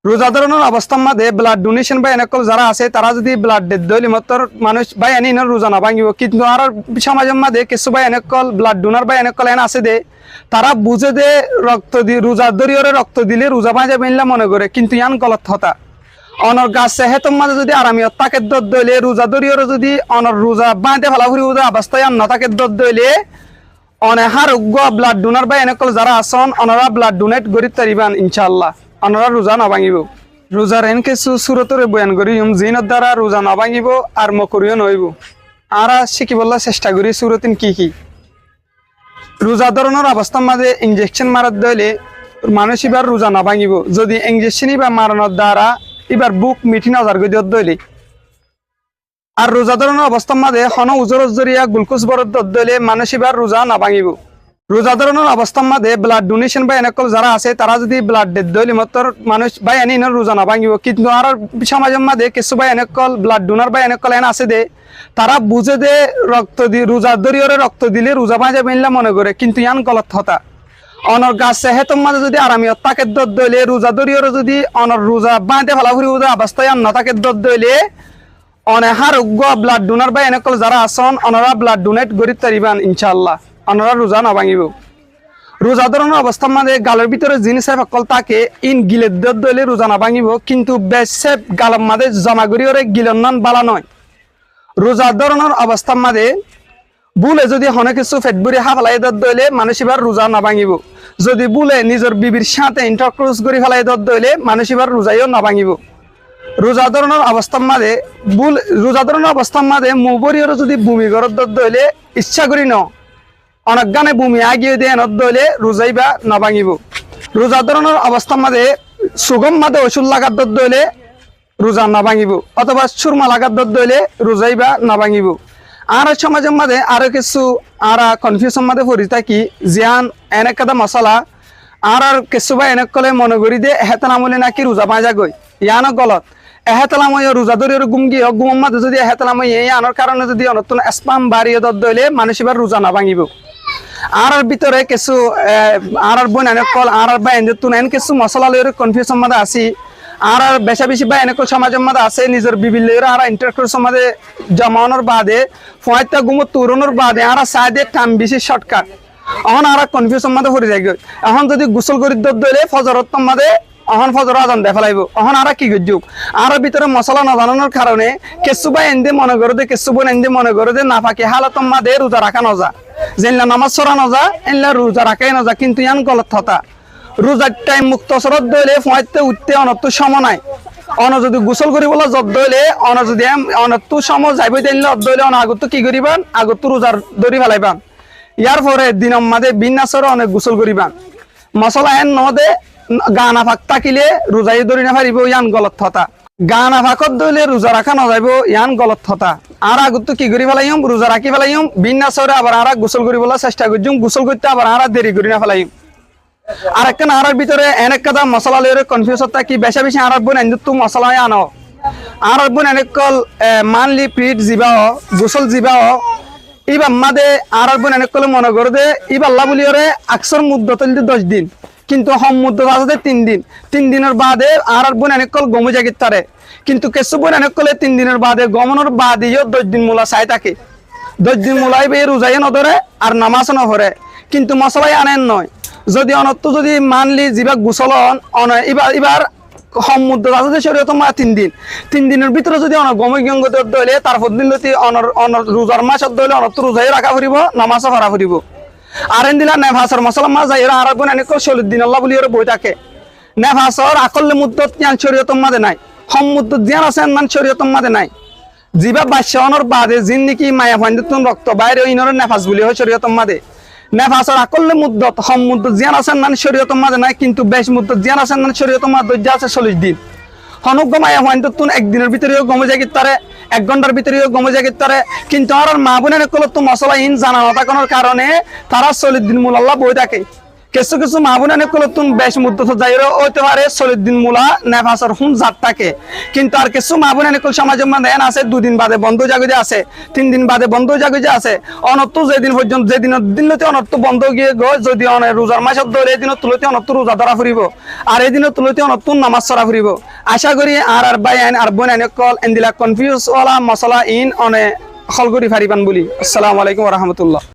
রোজাদারনের অবস্থার মাঝে blood donation বা এনেকল যারা আছে তারা যদি ব্লাড দইলি মতর মানুষ বা এনে রোজা না ভাঙিব কিন্তু আর সমাজের মাঝে কিছু বা এনেকল ব্লাড ডোনার বা এনেকল এনে আছে দে তারা বুঝে দে রক্ত দিয়ে রোজার দরিয়রে রক্ত দিলে রোজা ভাঙা যাবে মনে করে কিন্তু ইয়ান গলত হতা অনর গাছে হেতম মাঝে যদি আরামি তাকে দর দইলে রোজা দরিয়রে যদি অনর রোজা বাঁধে ফেলা ফুরি অবস্থায় আন তাকে দর দইলে অনেহার উগ্র ব্লাড ডোনার বা এনেকল যারা আসন অনরা ব্লাড ডোনেট গরিব তারিবান ইনশাআল্লাহ অনরা রোজা না ভাঙিব রোজার এন কিছু সুরতরে বয়ান করি জিনের দ্বারা রোজা না ভাঙিব আর মকরিও নইব আরা শিখিবল্লা চেষ্টা করি সুরতিন কি রোজা ধরনের অবস্থার মাঝে ইঞ্জেকশন মারার দইলে মানুষ এবার রোজা না ভাঙিব যদি ইঞ্জেকশনই বা মারানোর দ্বারা এবার বুক মিঠি নজর গদিয়ত দইলে আর রোজা ধরনের অবস্থার মাঝে হন উজর জরিয়া গ্লুকোজ বরদ দইলে মানুষ এবার রোজা না ভাঙিব রোজা ধরনের অবস্থার মাঝে ব্লাড ডোনেশন বা এনেকল যারা আছে তারা যদি ব্লাড দইলি মতর মানুষ বা এনে রোজা না ভাঙিব কিন্তু আর সমাজের মাঝে কিছু বা এনেকল ব্লাড ডোনার বা এনেকল এনে আছে দে তারা বুঝে দে রক্ত দিয়ে রোজার দরিয়রে রক্ত দিলে রোজা ভাঙা যাবে মনে করে কিন্তু ইয়ান গলত হতা অনর গাছে হেতম মাঝে যদি আরামি তাকে দর দইলে রোজা দরিয়রে যদি অনর রোজা বাঁধে ফেলা ফুরি অবস্থায় আন তাকে দর দইলে অনেহার উগ্র ব্লাড ডোনার বা এনেকল যারা আসন অনরা ব্লাড ডোনেট গরিব তারিবান ইনশাআল্লাহ অনরা রোজা না ভাঙিব রোজা ধরনের অবস্থার মাঝে গালের ভিতরে জিনিস সকল তাকে ইন গিলের দর দইলে রোজা না ভাঙিব কিন্তু বেশে গালের মাঝে জমা করিয়রে গিলন নান বালা নয় রোজা ধরনের অবস্থার মাঝে বুলে যদি হনে কিছু ফেটবুরি হাফালাই দর দইলে মানুষ এবার রোজা না ভাঙিব যদি বুলে নিজের বিবির সাথে ইন্টারক্রুজ করে ফেলাই দর দইলে মানুষ এবার রোজাইও না ভাঙিব রোজা ধরনের অবস্থার মাঝে রোজা ধরনের অবস্থার মাঝে মুবরিয়র যদি ভূমি গরত দর দইলে ইচ্ছা করি ন অনেক গানে ভূমি আগিয়ে দিয়ে নদ দইলে রোজাইবা না ভাঙিব রোজা ধরনের অবস্থার মাঝে সুগম মাঝে ওষুধ লাগার দর দইলে রোজা না ভাঙিব অথবা সুরমা লাগার দর দইলে রোজাইবা না ভাঙিব আর সমাজের মাঝে আরো কিছু আর কনফিউশন মাঝে পড়ি থাকি জিয়ান এনে কাদা মশলা আর কিছু বা এনে কলে মনে করি দে এহেতান আমলে নাকি রোজা ভাজা গই ইয়ানো গলত এহেতালাময় রোজা ধরে গুমগি গুম মাঝে যদি এহেতালাময় এই আনার কারণে যদি নতুন স্পাম বাড়িয়ে দর দইলে মানুষ এবার রোজা না ভাঙিব আর ভিতরে কিছু আর বোন এনে কল আর বা এনতুন এন কিছু মশলা লইর কনফিউশন মাঝে আসি আর বেশা বেশি বা এনেক সমাজের মাঝে আছে নিজের বিবিল আর ইন্টারক্রুজের মাঝে জমানোর বাদে ফয়তা গুমো তুরনোর বাদে আর সাইডে টাম বেশি শর্টকাট এখন আর কনফিউশন মাঝে পড়ে যায় এখন যদি গোসল করি দর দইলে ফজরত মাঝে অহন ফজর আজান দেখা ফেলাইব অহন আর কি গজ্জুক আর ভিতরে মশলা না জানানোর কারণে কেসু বা এনদে মনে করে দে কেসু বোন এনদে মনে করে দে না ফাঁকি হালত মাঝে রোজা রাখা নজা যেনলা নামাজ সরা নজা এনলা রোজা রাখাই নজা কিন্তু ইয়ান গলত হতা রোজার টাইম মুক্ত সরত দইলে ফয়তে উঠতে অনত্ত সম নাই অন যদি গোসল করিবলে জব দইলে অন যদি অনত্ত সম যাইব দিলে দইলে অন আগত কি করিবান আগত রোজার দরি ফেলাইবান ইয়ার পরে দিনম মাঝে বিন্যাসরে অনেক গোসল করিবান মশলা এন নদে গানা ফাঁক থাকিলে রোজাই দরি না পারিব ইয়ান গলত হতা গানা ফাঁকত দইলে রোজা রাখা নযাইব ইয়ান গলত হতা আর আগত কি করি ফেলাইম রোজা রাখি ফেলাইম বিন্যাসরে আবার আর গোসল করিবলে চেষ্টা করছুম গোসল করতে আবার আর দেরি করি না ফেলাইম আর একটা আরার ভিতরে অনেক কথা মশলা লইরে কনফিউজ থাকি বেশা বেশি আর বোন এনে তো মশলা আনো আর বোন এনেকল মানলি পিঠ জিবাও গোসল জিবাও ইবার মাদে আর বোন এনেকল মনে করে দে ইবাল্লা বলিওরে আকসর মুদ্দত 10 দিন কিন্তু হম মুদ্দত আছে 3 দিন 3 দিনের বাদে আর বোন এনেকল গমে জাগিত তারে কিন্তু কিছু বোন এনেকলে 3 দিনের বাদে গমনের বাদেও 10 দিন মুলা চাই থাকে 10 দিন মুলাইবে রোজাই নধরে আর নামাজ নভরে কিন্তু মশলাই আনেন নয় যদি অনত্ত যদি মানলি যিবা গোসলন এবার সমুদ্র আছে শরীয়ত মা 3 দিনের ভিতরে যদি অন গমগঙ্গ দইলে তারপর দিন যদি অনর রোজার মাস দইলে অনত্ত রোজাই রাখা ফুরিব নামাজও ভরা ফুরিব আর এন দিলা নেভাসর মশলা মাছ যাই আর আগুন এনেক 40 দিন আল্লাহ বলি বই থাকে নেভাসর আকল্লে মুদ্দত জ্ঞান শরীয়ত মাঝে নাই সমুদ্র জ্ঞান আছে মান শরীয়ত মাঝে নাই যিবা বাস্যনের বাদে জিন নাকি মায়া ফান্দিতুন রক্ত বাইরে ইনর নেফাস বলি হয় শরীয়ত মাঝে নেফাসর আকল্লে মুদ্দত হম মুদ্দত জ্ঞান আছেন মান শরীয়ত মাঝে নাই কিন্তু বেশ মুদ্দত জ্ঞান আছেন মান শরীয়ত মাঝে দজ্জা আছে 40 দিন হনুক মায়া ফান্দিতুন একদিনের ভিতরেও গমে যায় তারে 1 ঘন্টার ভিতরেও গমে যায় তারে কিন্তু আর মা বোনের কল তো মশলা ইন জানা না থাকার কারণে তারা 40 দিন মূল আল্লাহ বই থাকে কিছু কিছু মাহবুন অনেক তুন বেশ মুদ্দত যাইরো হইতে পারে 40 দিন মূলা নেফাসর হুন জাত থাকে কিন্তু আর কিছু মাহবুন অনেক সমাজের মধ্যে এন আছে 2 দিন বাদে বন্ধ জাগুজে আছে 3 দিন বাদে বন্ধ জাগুজে আছে অনত্য যেদিন পর্যন্ত যেদিন দিনতে অনত্য বন্ধ গিয়ে গো যদি রোজার মাসত ধরে এই দিন তুলতে অনত্য রোজা ধরা ফুরিব আর এই দিন তুলতে অনত্য নামাজ ছড়া ফুরিব আশা করি আর বাই আইন আর বোন অনেক এন্দিলা কনফিউজ ওয়ালা মশলা ইন অনে হলগরি ফারিবান বলি। আসসালামু আলাইকুম ওয়া রাহমাতুল্লাহ।